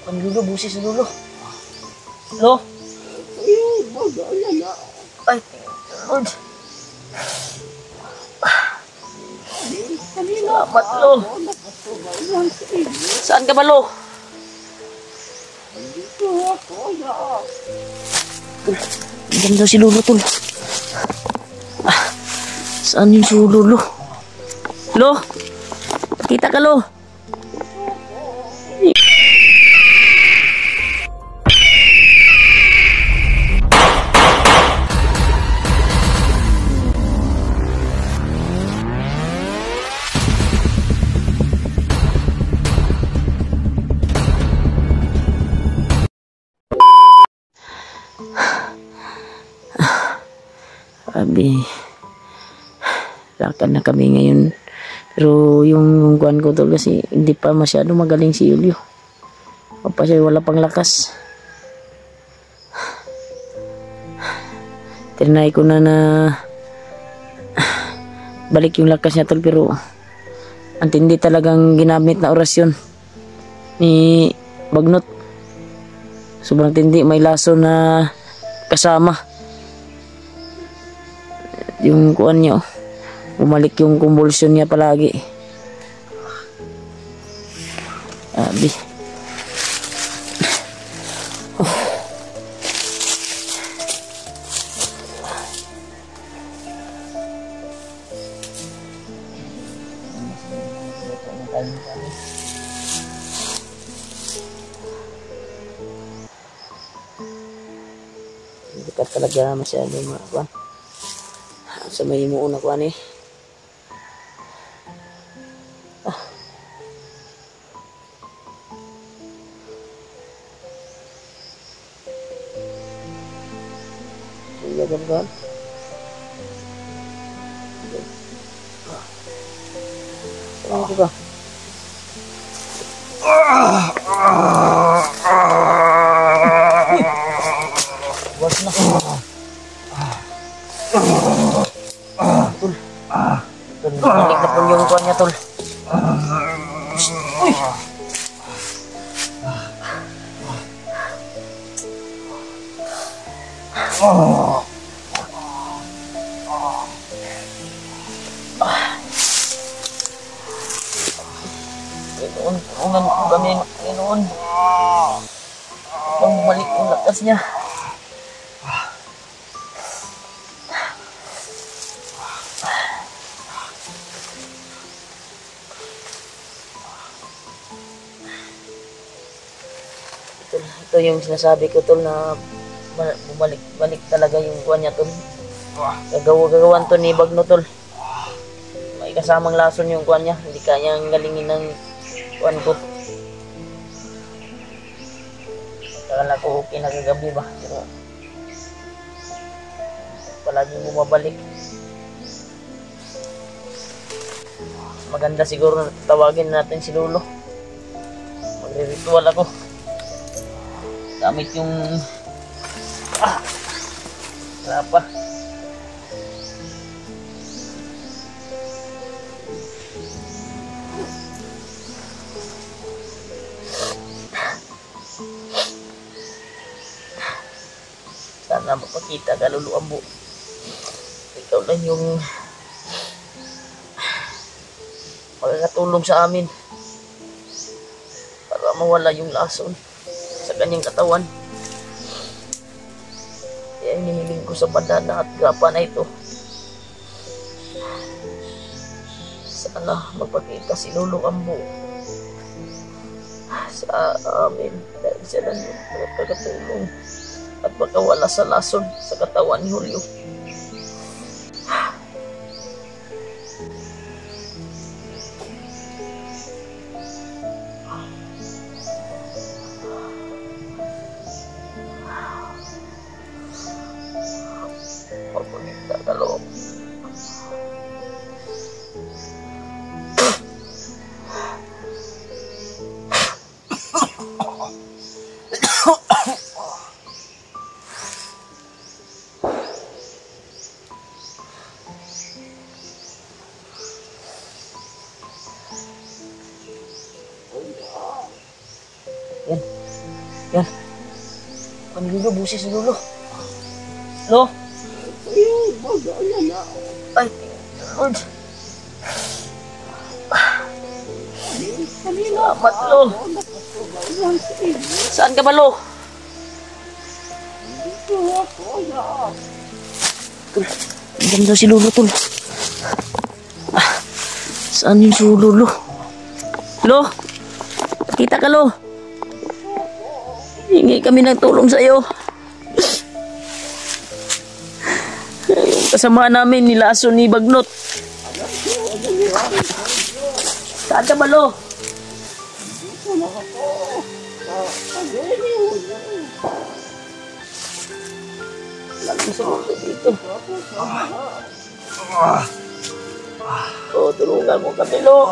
Ang dulo, busis na dulo. Lo? Ay, Lord. Salamat, Lo. Saan ka ba, Lo? Diyan daw si Lolo, Tol. Saan yung si Lolo? Lo? Kita ka, Lo? Sabi, lakad na kami ngayon. Pero yung kuhan ko tol kasi hindi pa masyado magaling si Julio. O pa siya wala pang lakas. Trinay ko na balik yung lakas niya tol, pero ang tindi talagang ginamit na orasyon ni Bagnot. Sobrang tindi, may laso na kasama. Yung kuan niya, bumalik yung convulsion niya palagi. Abi. Dekat talaga masyado mga kuan. Sa may muuna ko ani. Sila kan. Ano ba? Buwas na. Balik na po yung kuhan niya, tol. Uy! Ganoon, tulungan po kami, ganoon. Upang bumalik yung lakas niya. Ito yung sinasabi ko tol na bumalik talaga yung kuha niya tol. Gagawa-gagawan to ni Bagno tol. May kasamang lason yung kuha niya. Hindi kanyang galingin ng kuhan ko. Akala ko okay na kagabi ba. Pero palaging bumabalik. Maganda siguro tawagin natin si Lolo. Magre-ritual ako. Gamit yung apa? Sana mapakita ka Lolo Ambo. Ikaw lang yung makakatulong sa amin para mawala yung lason sa kanyang katawan. Kaya hinihiling ko sa badana at gapa na ito. Sana magpakita si Lolo Ambo sa amin dahil sila yung magkakatulong at makawala sa lason sa katawan ni Julio. Kalau yan. Yan. Ano Lolo, busis si Lolo. Lo? Ay, Lord. Salamat, Lo. Saan ka ba, Lo? Tol, andyan daw si Lolo, Tol. Saan yung si Lolo? Lo? Kita ka, Lo? Hingi kami ng tulong sa'yo. Yung kasama namin, nilaso ni Bagnot. Saan ka ba, Lo? Lagi sa mundo dito. Tulungan mo kami, Lo.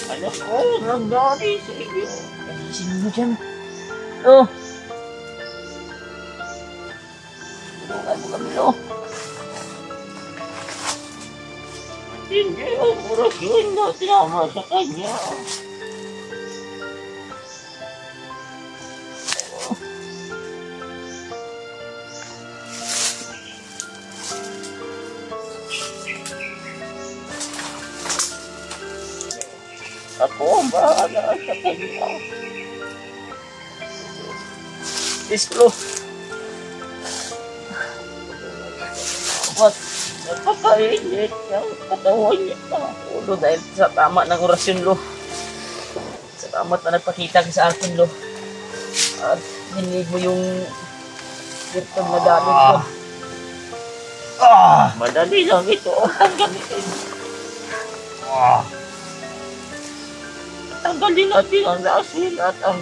Anak ko, nangyari sa iyo. Sino mo dyan? Lo. Tulungan mo kami, Lo. Hindi ang orasyon na tinama sa kanya. Ako ang bahala sa kanya. Yes, Lo. What? Napakainit ng katawan niya. Lo, dahil sa tama ng orasyon, Lo. Sa tama na nagpakita ka sa akin, Lo. At hinig mo yung virtod na damit ko. Madali lang ito ang gamitin. Tanggalin natin ang lasin at ang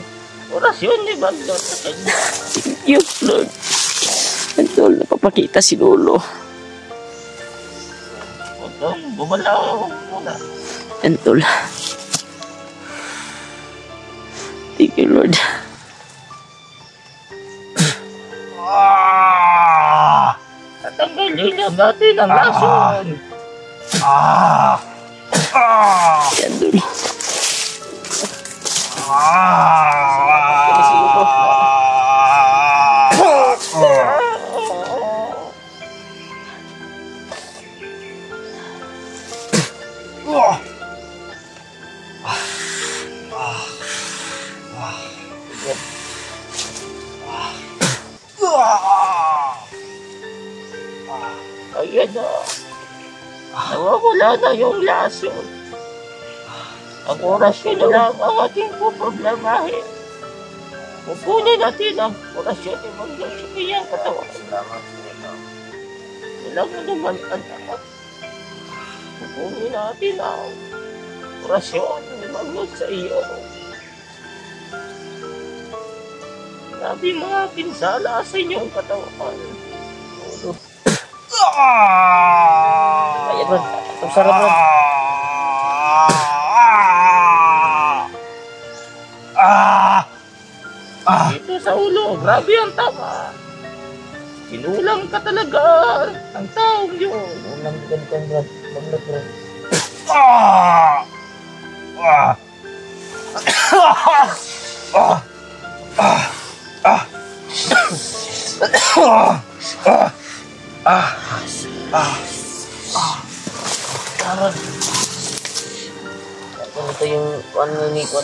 orasyon ni Bagnot sa kanya. Thank you, Lord. Tol, napapakita si Lolo. Huwag kang bumalaw muna. Tol. Thank you, Lord. Tatanggalin lang natin ang lason. Yan, Tol. Ayan na. Nawawala na yung lason. Ang orasyon na lang ang ating poproblemahin. Pupunin natin ang orasyon ni Bagnot sa kanyang katawan. Walang naman anak. Pupunin natin ang orasyon ni Bagnot sa iyo. Sabi mga pinsala sa inyong katawan. Ayan, Lord. Ang sarap, Lord. Dito sa ulo, grabe ang tama. Sinulang ka talaga ang taong yun. Unang ganito, Lord. Bagnot, Lord. Lord. Ito yung kuwan nito.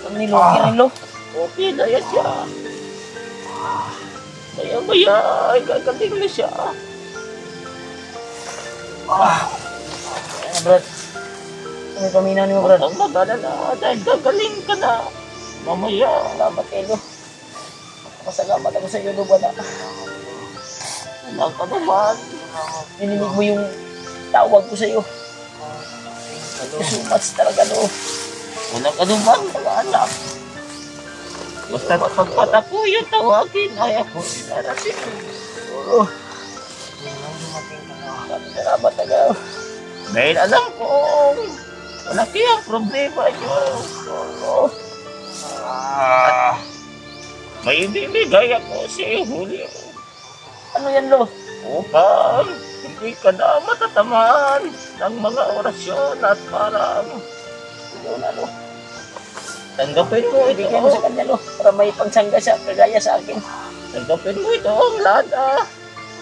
Ang nilo. Okay na yan siya. Maya-maya ay gagaling na siya. Ayan, Brad. May paminaw ni mo, Brad. Ang mag-alala dahil gagaling ka na. Mamaya. Salamat kayo. Masalamat ako sa iyo, Lo, bala. Anak ka naman. Nininig mo yung tawag ko sa iyo. Thank you so much talaga, Lo. Anak ka naman, mga anak. Basta pagpatapo yung tawagin, ay ako inarasin. Oo. Salamat talaga. Dahil alam ko, malaki ang problema niyo. may ibibigay ako sa Julio. Ano yan, Lo? Upang hindi ka na matatamaan ng mga orasyon at parang Ano? tanggapin mo ito. Ibigay mo sa kanya, Lo. Para may pangsangga siya, kagaya sa akin. Tanggapin mo ito ang lada.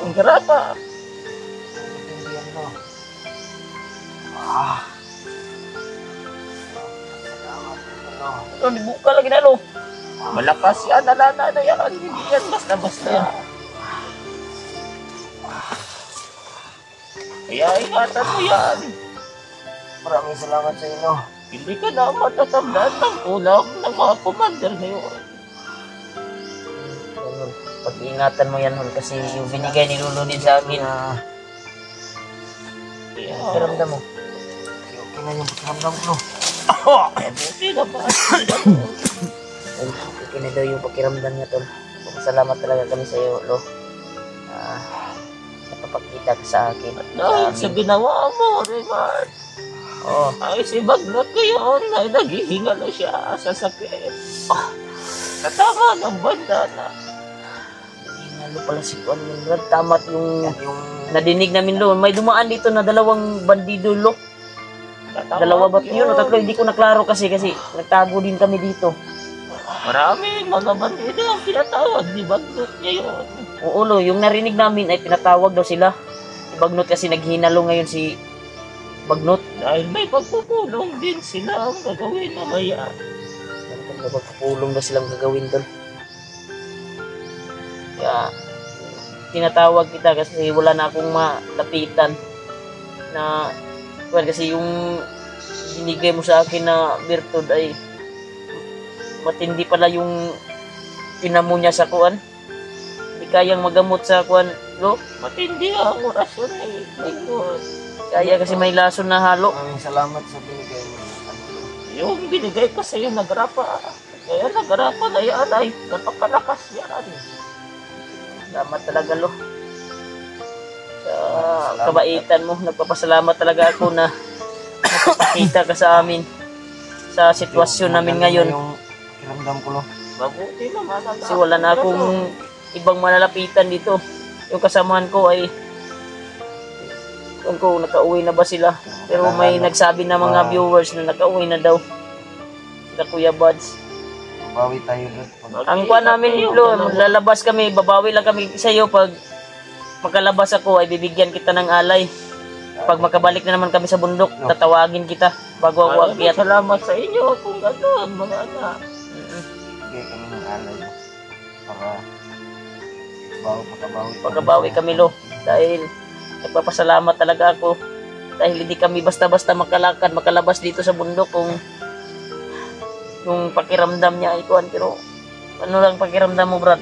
Ang grapa. Hindi yan, Lo. Ano, dibuka lagi na, Lo. Malakas yan, alala na yan. Hindi yan basta-basta. Kaya ingatan mo yan. Maraming salamat sa inyo. Hindi ka na matatandaan ng kulang ng mga commander ngayon. Ganun. Pag-iingatan mo yan, Hol, kasi yung binigay ni Lolo din sa akin, Kaya, pakiramdam mo. Okay na yung pakiramdam ko. mabuti na ba? Okay na daw yung pakiramdam niya, Tol. Salamat talaga kami sa iyo, Lo. Napapakita ka sa akin. Dahil sa ginawa mo, Raymond, ay si Bagnot ngayon ay naghihinga na siya sa sakit. Sa tama ng bandana. Hinalo pala si Juan Minrad. Tamat yung nadinig namin, Lo. May dumaan dito na dalawang bandido, Lo. Dalawa ba yun o tatlo? Hindi ko naklaro kasi nagtago din kami dito. Marami mga bandido ang pinatawag ni Bagnot ngayon. Oo, Lo. Yung narinig namin ay pinatawag daw sila. Si Bagnot kasi naghinalo ngayon si Bagnot. Dahil may pagpupulong din sila ang gagawin na maya. Magpapulong daw silang gagawin doon. Kaya tinatawag kita kasi wala na akong malapitan na well, kasi yung binigay mo sa akin na virtud ay matindi pala yung pinamo niya sa kuan. Hindi kayang magamot sa kuan, Lo. Matindi ang orasyon ni Bagnot. Kaya kasi may lason na halo. Maraming salamat sa binigay mo. Yung binigay ko sa iyo nagrapa. Kaya nagrapa na yan ay napakalakas yan. Salamat talaga, Lo. Sa kabaitan mo, nagpapasalamat talaga ako na nakapakita ka sa amin sa sitwasyon namin ngayon. Yung kiramdam ko, Lo. Mabuti naman. Kasi wala na akong ibang malalapitan dito. Yung kasamahan ko ay kung nakauwi na ba sila. Pero may nagsabi na mga viewers na nakauwi na daw. Sila Kuya Buds. Bawi tayo, Lo. Ang kuha namin, Lo, lalabas kami, babawi lang kami sa iyo pag makalabas ako ay bibigyan kita ng alay. Pag makabalik na naman kami sa bundok, tatawagin kita bago ako akyat. Salamat sa inyo kung gano'n, mga anak. Bigay kami ng alay, Lo. Para makabawi. Pagkabawi kami, Lo. Dahil nagpapasalamat talaga ako. Dahil hindi kami basta-basta makalakad, makalabas dito sa bundok kung yung pakiramdam niya ay kuhan. Pero ano lang pakiramdam mo, Brad?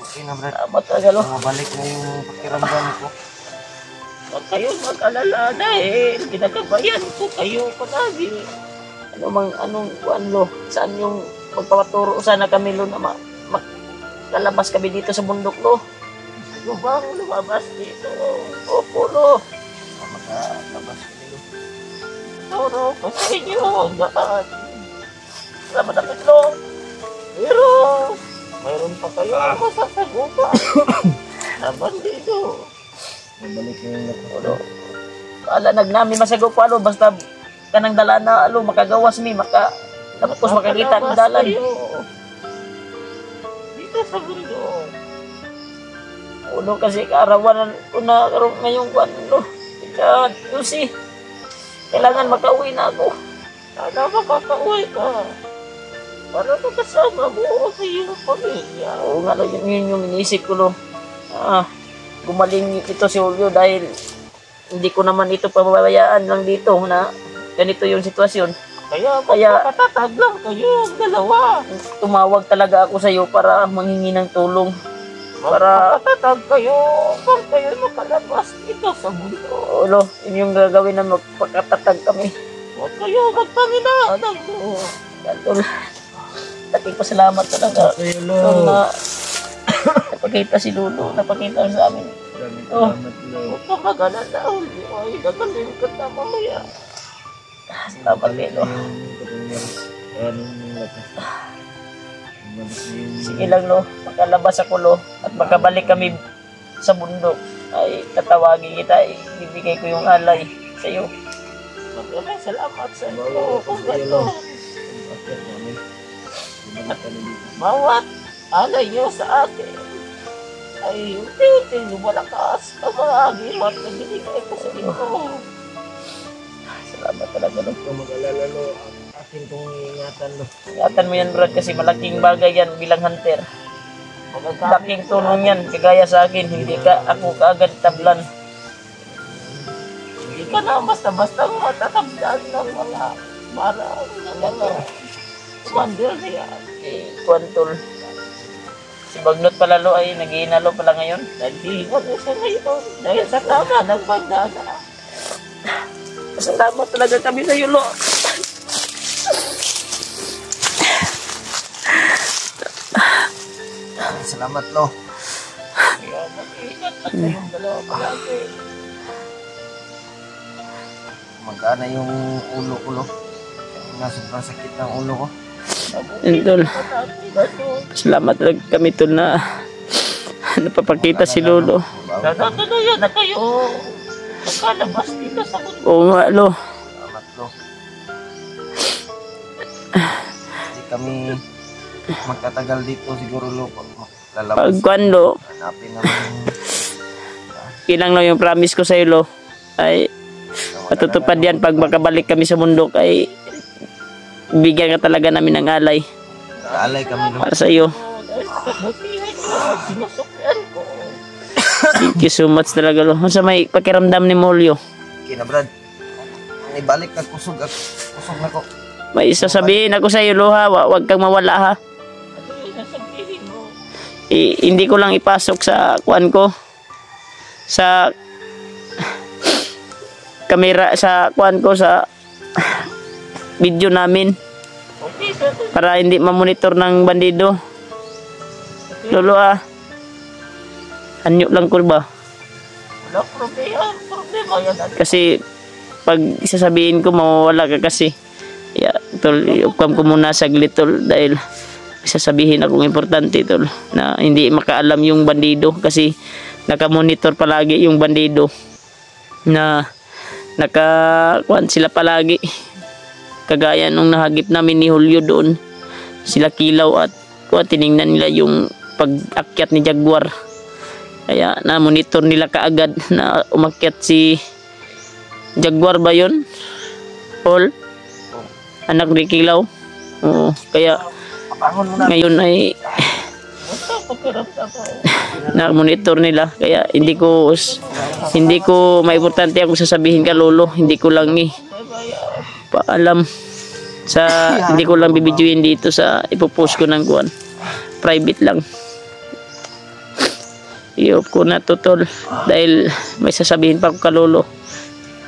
Okay na, Brad. Salamat talaga, Lo. Mabalik na yung pakiramdam ko. Huwag kayong mag-alala dahil ginagabayan ko kayo palagi. Anong kuhan, Lo? Saan yung magpapaturo sana kami, Lo, na makalabas kami dito sa bundok, Lo? Gusto bang lumabas dito? Opo, Lo. Makalabas ko, Lo. Turo ko sa inyo ang daan. Salamat namin, Lo. Pero mayroon pa kayo masasagutan. Naman dito. Mabalik na yung Lo. Kala nagnami masago pa, Lo. Basta kanang dala na, Lo, makagawas mi, tapos makakita ng dalan. Dito sa mundo. Uno kasi kaarawan ko na ngayong kuhan, Lo. Ika, Lucy. Kailangan makauwi na ako. Sana makakauwi ka. Para makasama mo sa iyong pamilya. Oo nga, Lo, yun yung iniisip ko, Lo. Gumaling ito si Julio dahil hindi ko naman ito pababayaan lang dito na ganito yung sitwasyon. Kaya magpakatatag lang kayong dalawa. Tumawag talaga ako sa iyo para manghingi ng tulong. Para, Magpakatatag kayo kung kayo makalabas dito sa mundo. Lo, yun yung gagawin na magpakatatag kami. Huwag kayo magpanginaan ng buo. Yan, Tol. Dating pasalamat talaga. Tol, na napakita si Lolo, napakita sa amin. Salamat, Lo. Huwag ka mag-alala. Ay, gagaling ka na mamaya. Salamat, Lo. Sige lang lo, makalabas ako lo, at makabalik kami sa bundok, ay tatawagin kita, ibibigay ko yung alay sa iyo. Maraming salamat sa iyo kung gato. Bawat alay niyo sa akin ay unti-unti lumalakas ang mga agimat na binigay ko sa inyo. Salamat talaga lo. Kung mag-alala lo, akin kong ingatan lo. Ingatan mo yan Brad kasi malaking bagay yan bilang hunter. Malaking tulong yan, kagaya sa akin, hindi ka ako kaagad tablan. Hindi ka na basta-basta matatablan ng mga marang ng mga commander niya. Kuantol. Si Bagnot pala lo ay nag-iinalo pala ngayon. Nag-iingat na siya ngayon dahil sa tama ng bandana. Salamat talaga kami sa iyo lo. Salamat lo. Kaya mag-iingat na kayong dalawa palagi. Magana yung ulo ko lo. Sobrang sakit ng ulo ko. Tol. Salamat talaga kami tol na napapakita si Lolo. Natutuloy na kayo. Nakalabas dito sa mundo. Oo nga lo. Salamat lo. Hindi kami magtatagal dito siguro lo. Lalabas. Pagkuan lo, Hanapin naman. ilang lang yung promise ko sa iyo lo. Ay matutupad yan pag makabalik kami sa bundok ay bigyan ka talaga namin ng alay Alay kami lo. para sa iyo. Kabutihan ko. Sinusukyan ko. Thank you so much talaga lo. Sa may pakiramdam ni Molyo. Kina Brad. Ibalik na kusog at kusog na ko. May sasabihin ako sa iyo lo ha. Huwag kang mawala ha. Ano yung sasabihin mo? Hindi ko lang ipasok sa kuan ko. Sa kamera sa kuan ko sa video namin Okay, sir. para hindi mamonitor ng bandido. Lolo anyo lang ko ba? Wala problema. Problema yan. Kasi pag sasabihin ko mawawala ka kasi. Yeah, tol, iupkam ko muna saglit tol dahil sasabihin akong importante tol na hindi makaalam yung bandido kasi nakamonitor palagi yung bandido na nakakuan sila palagi kagaya nung nahagip namin ni Julio doon sila Kilaw at tiningnan nila yung pag-akyat ni Jaguar kaya na monitor nila kaagad na umakyat si Jaguar ba yun? Paul? Anak ni Kilaw? Oo, kaya ngayon ay na-monitor nila kaya hindi ko maimportante akong sasabihin ka lolo hindi ko lang paalam sa hindi ko lang bibidyoin dito sa ipopost ko ng kuan private lang i-off ko na to tol dahil may sasabihin pa ako ka lolo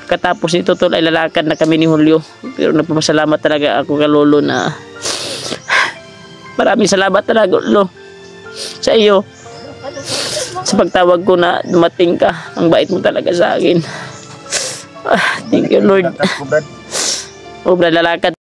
katapos nito tol ay lalakad na kami ni Julio pero nagpapasalamat talaga ako ka lolo na maraming salamat talaga lo sa iyo sa pagtawag ko na dumating ka ang bait mo talaga sa akin thank you Lord. Brad lalakad